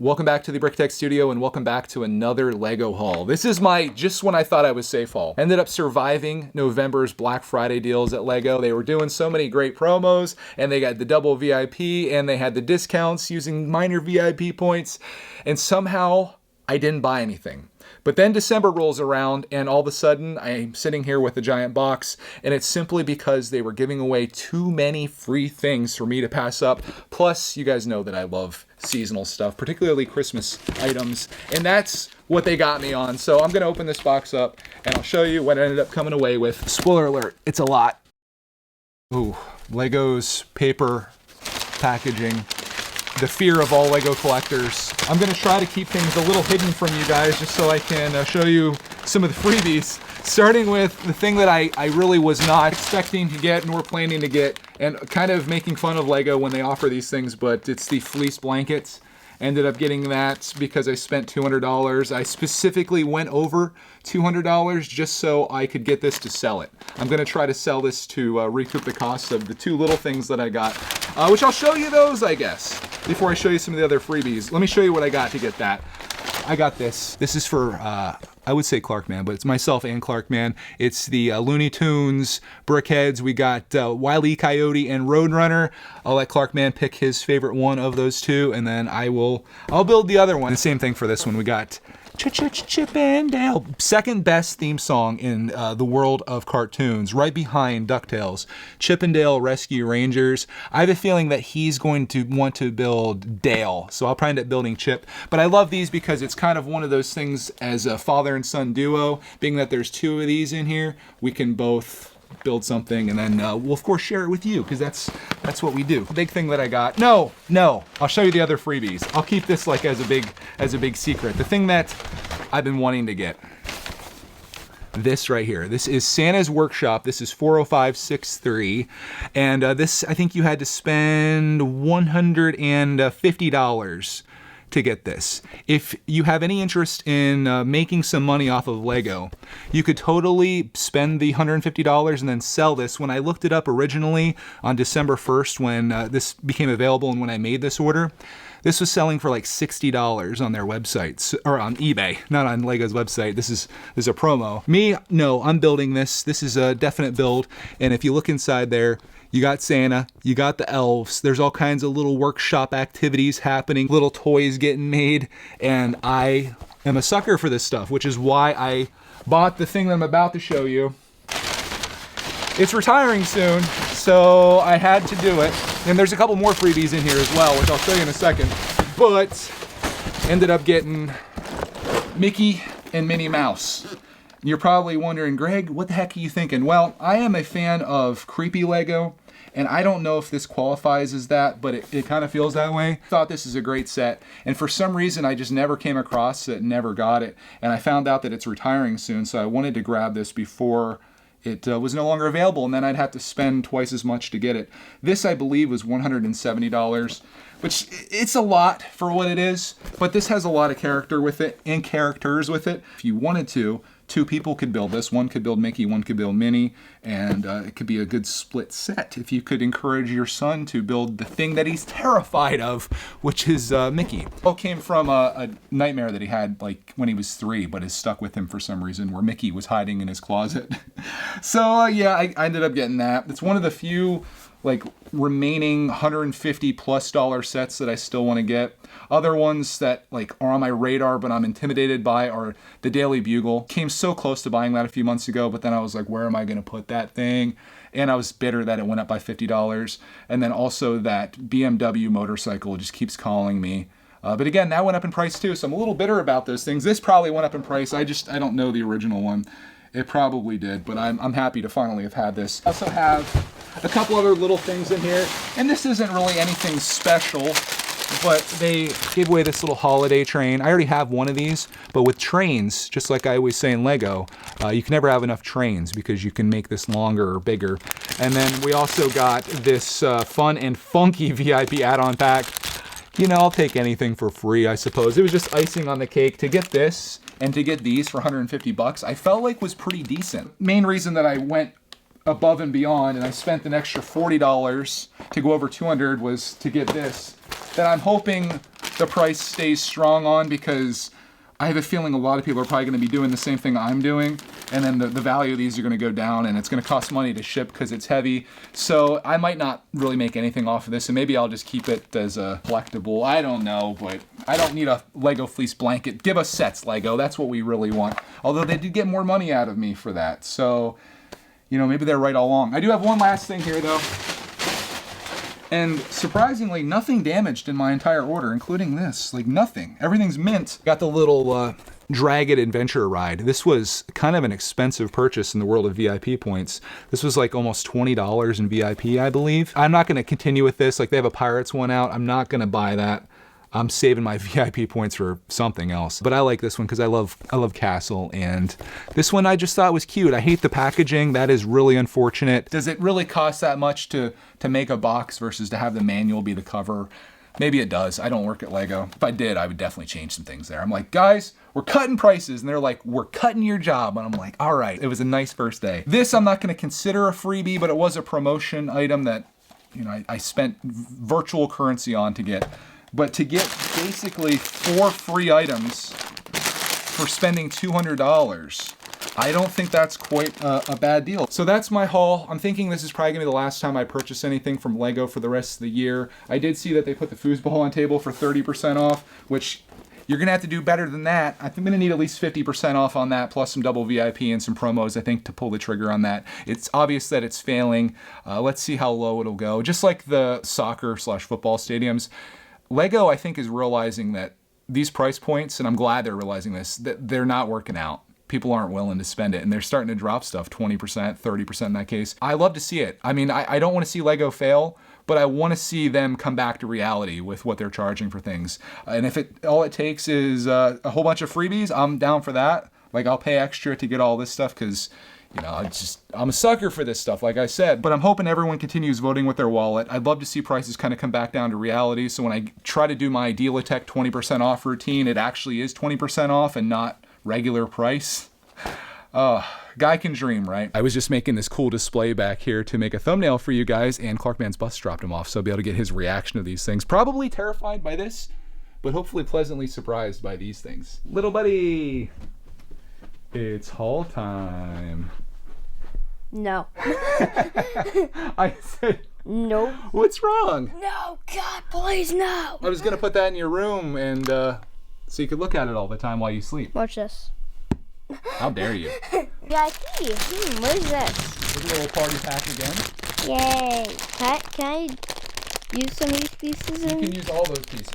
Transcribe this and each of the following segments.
Welcome back to the Brickitect studio and welcome back to another Lego haul. This is my just when I thought I was safe haul. Ended up surviving November's Black Friday deals at Lego. They were doing so many great promos and they got the double VIP and they had the discounts using minor VIP points, and somehow I didn't buy anything. But then December rolls around and all of a sudden I'm sitting here with a giant box, and it's simply because they were giving away too many free things for me to pass up. Plus, you guys know that I love seasonal stuff, particularly Christmas items, and that's what they got me on. So I'm gonna open this box up and I'll show you what I ended up coming away with. Spoiler alert, it's a lot. Ooh, Lego's paper packaging. The fear of all Lego collectors. I'm gonna try to keep things a little hidden from you guys just so I can show you some of the freebies. Starting with the thing that I really was not expecting to get nor planning to get, and kind of making fun of Lego when they offer these things, but it's the fleece blankets. Ended up getting that because I spent $200. I specifically went over $200 just so I could get this to sell it. I'm gonna try to sell this to recoup the cost of the two little things that I got, which I'll show you those, I guess, before I show you some of the other freebies. Let me show you what I got to get that. I got this. This is for, I would say Clarkman, but it's myself and Clarkman. It's the Looney Tunes Brickheads. We got Wile E. Coyote and Roadrunner. I'll let Clarkman pick his favorite one of those two, and then I'll build the other one. The same thing for this one. We got Chip and Dale. Second best theme song in the world of cartoons, right behind DuckTales. Chip and Dale Rescue Rangers. I have a feeling that he's going to want to build Dale, so I'll probably end up building Chip. But I love these because it's kind of one of those things as a father and son duo, being that there's two of these in here, we can both build something, and then we'll of course share it with you, because that's what we do. The big thing that I got, no, I'll show you the other freebies. I'll keep this like as a big secret. The thing that I've been wanting to get, this right here. This is Santa's Workshop. This is 40563, and this, I think you had to spend $150 to get this. If you have any interest in making some money off of Lego, you could totally spend the $150 and then sell this. When I looked it up originally on December 1st, when this became available and when I made this order, this was selling for like $60 on their website, or on eBay, not on Lego's website. This is a promo. Me, no, I'm building this. This is a definite build, and if you look inside there, you got Santa, you got the elves, there's all kinds of little workshop activities happening, little toys getting made, and I am a sucker for this stuff, which is why I bought the thing that I'm about to show you. It's retiring soon, so I had to do it. And there's a couple more freebies in here as well, which I'll show you in a second. But ended up getting Mickey and Minnie Mouse. You're probably wondering, Greg, what the heck are you thinking? Well, I am a fan of creepy Lego, and I don't know if this qualifies as that, but it kind of feels that way. Thought this is a great set, and for some reason I just never came across it, never got it, and I found out that it's retiring soon, so I wanted to grab this before it was no longer available, and then I'd have to spend twice as much to get it. This, I believe, was $170, which it's a lot for what it is, but this has a lot of character with it and characters with it. If you wanted to, two people could build this. One could build Mickey, one could build Minnie, and it could be a good split set if you could encourage your son to build the thing that he's terrified of, which is Mickey. It all came from a nightmare that he had like when he was 3, but is stuck with him for some reason, where Mickey was hiding in his closet. So yeah, I ended up getting that. It's one of the few like remaining $150+ sets that I still want to get. Other ones that like are on my radar but I'm intimidated by are the Daily Bugle. Came so close to buying that a few months ago, but then I was like, where am I going to put that thing? And I was bitter that it went up by $50. And then also that BMW motorcycle just keeps calling me. But again, that went up in price too, so I'm a little bitter about those things. This probably went up in price. I don't know the original one. It probably did, but I'm happy to finally have had this. I also have a couple other little things in here, and this isn't really anything special, but they gave away this little holiday train. I already have one of these, but with trains, just like I always say in Lego, you can never have enough trains because you can make this longer or bigger. And then we also got this fun and funky VIP add-on pack. You know, I'll take anything for free, I suppose. It was just icing on the cake. To get this and to get these for $150, I felt like was pretty decent. Main reason that I went above and beyond and I spent an extra $40 to go over $200 was to get this, that I'm hoping the price stays strong on, because I have a feeling a lot of people are probably going to be doing the same thing I'm doing, and then the value of these are going to go down, and it's going to cost money to ship because it's heavy. So I might not really make anything off of this, and maybe I'll just keep it as a collectible. I don't know, but I don't need a Lego fleece blanket. Give us sets, Lego. That's what we really want. Although they did get more money out of me for that. So, you know, maybe they're right all along. I do have one last thing here, though. And surprisingly, nothing damaged in my entire order, including this. Like, nothing. Everything's mint. Got the little Dragon Adventure Ride. This was kind of an expensive purchase in the world of VIP points. This was like almost $20 in VIP, I believe. I'm not going to continue with this. Like, they have a Pirates one out. I'm not going to buy that. I'm saving my VIP points for something else. But I like this one because I love Castle, and this one I just thought was cute. I hate the packaging. That is really unfortunate. Does it really cost that much to make a box versus to have the manual be the cover? Maybe it does. I don't work at Lego. If I did, I would definitely change some things there. I'm like, guys, we're cutting prices. And they're like, we're cutting your job. And I'm like, all right. It was a nice first day. This I'm not going to consider a freebie, but it was a promotion item that, you know, I spent virtual currency on to get. But to get basically 4 free items for spending $200, I don't think that's quite a bad deal. So that's my haul. I'm thinking this is probably gonna be the last time I purchase anything from Lego for the rest of the year. I did see that they put the foosball on table for 30% off, which you're gonna have to do better than that. I'm gonna need at least 50% off on that, plus some double VIP and some promos, I think, to pull the trigger on that. It's obvious that it's failing. Let's see how low it'll go. Just like the soccer/football stadiums, Lego, I think, is realizing that these price points, and I'm glad they're realizing this, that they're not working out. People aren't willing to spend it, and they're starting to drop stuff, 20%, 30% in that case. I love to see it. I mean, I don't want to see Lego fail, but I want to see them come back to reality with what they're charging for things. And if all it takes is a whole bunch of freebies, I'm down for that. Like, I'll pay extra to get all this stuff because, you know, I'm a sucker for this stuff, like I said. But I'm hoping everyone continues voting with their wallet. I'd love to see prices kind of come back down to reality. So when I try to do my Dealitech 20% off routine, it actually is 20% off and not regular price. Guy can dream, right? I was just making this cool display back here to make a thumbnail for you guys, and Clarkman's bus dropped him off, so I'll be able to get his reaction to these things. Probably terrified by this, but hopefully pleasantly surprised by these things. Little buddy, it's haul time. No. I said, nope. What's wrong? No, God, please, no. I was gonna put that in your room, and so you could look at it all the time while you sleep. Watch this. How dare you? VIP. What is this? Is it a little party pack again? Yay. Can I use some of these pieces? You can use all those pieces.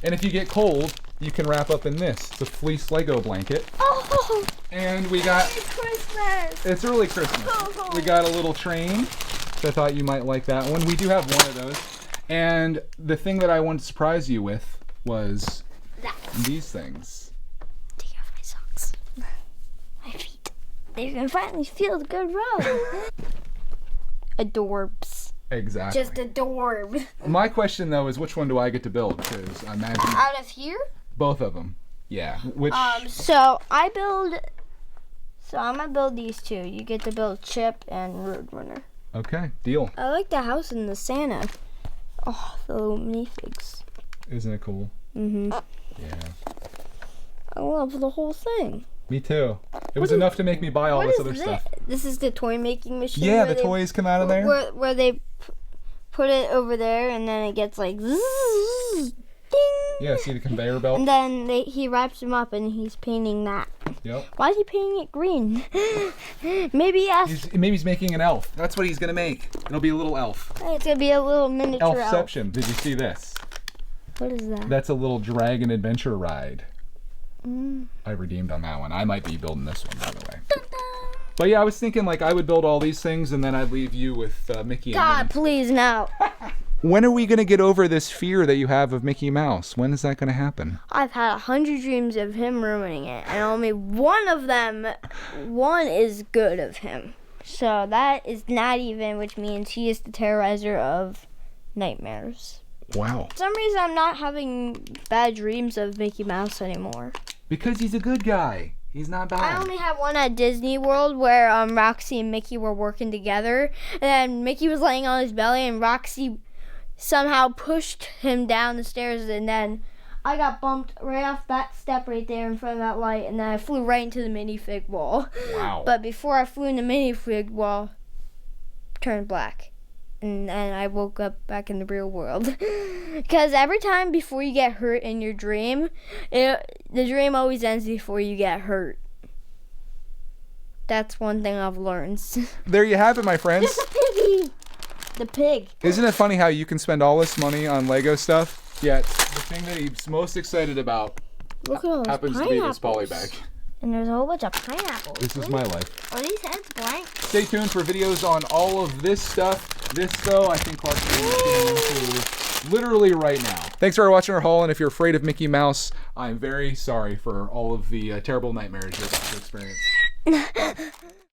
And if you get cold, you can wrap up in this. It's a fleece Lego blanket. Oh! And we got... It's Christmas! It's early Christmas. Oh. We got a little train. So I thought you might like that one. We do have one of those. And the thing that I wanted to surprise you with was these things. Take off my socks. My feet. You can finally feel the good road. Adorbs. Exactly. Just adorb. My question, though, is which one do I get to build? Because I imagine... Out of here? Both of them. Yeah. Which... So I'm gonna build these two. You get to build Chip and Roadrunner. Okay, deal. I like the house in the Santa. Oh, the little minifigs. Isn't it cool? Mm-hmm. Yeah. I love the whole thing. Me too. It was enough to make me buy all this other stuff. This is the toy making machine. Yeah, the toys come out of there. Where they put it over there, and then it gets like zzz, ding. Yeah, see the conveyor belt? And then he wraps them up, and he's painting that. Yep. Why is he painting it green? Maybe he's making an elf. That's what he's gonna make. It'll be a little elf. It's gonna be a little miniature elf. Elfception. Did you see this? What is that? That's a little Dragon Adventure Ride. I redeemed on that one. I might be building this one, by the way. But yeah, I was thinking like I would build all these things and then I'd leave you with Mickey and God, Minnie. please, no. When are we going to get over this fear that you have of Mickey Mouse? When is that going to happen? I've had 100 dreams of him ruining it, and only one is good of him. So that is not even, which means he is the terrorizer of nightmares. Wow. For some reason, I'm not having bad dreams of Mickey Mouse anymore. Because he's a good guy. He's not bad. I only had one at Disney World where Roxy and Mickey were working together, and then Mickey was laying on his belly, and Roxy somehow pushed him down the stairs, and then I got bumped right off that step right there in front of that light, and then I flew right into the minifig wall. Wow. But before I flew in the minifig wall, turned black. And I woke up back in the real world. Because every time before you get hurt in your dream, the dream always ends before you get hurt. That's one thing I've learned. There you have it, my friends. There's a piggy! The pig. Isn't it funny how you can spend all this money on Lego stuff, yet the thing that he's most excited about Look at all those happens to be this pineapples. polybag. And there's a whole bunch of pineapples. This is my life. Are these heads blank? Stay tuned for videos on all of this stuff. This, though, I think Clark's getting into literally right now. Thanks for watching our haul, and if you're afraid of Mickey Mouse, I'm very sorry for all of the terrible nightmares you're about to experience.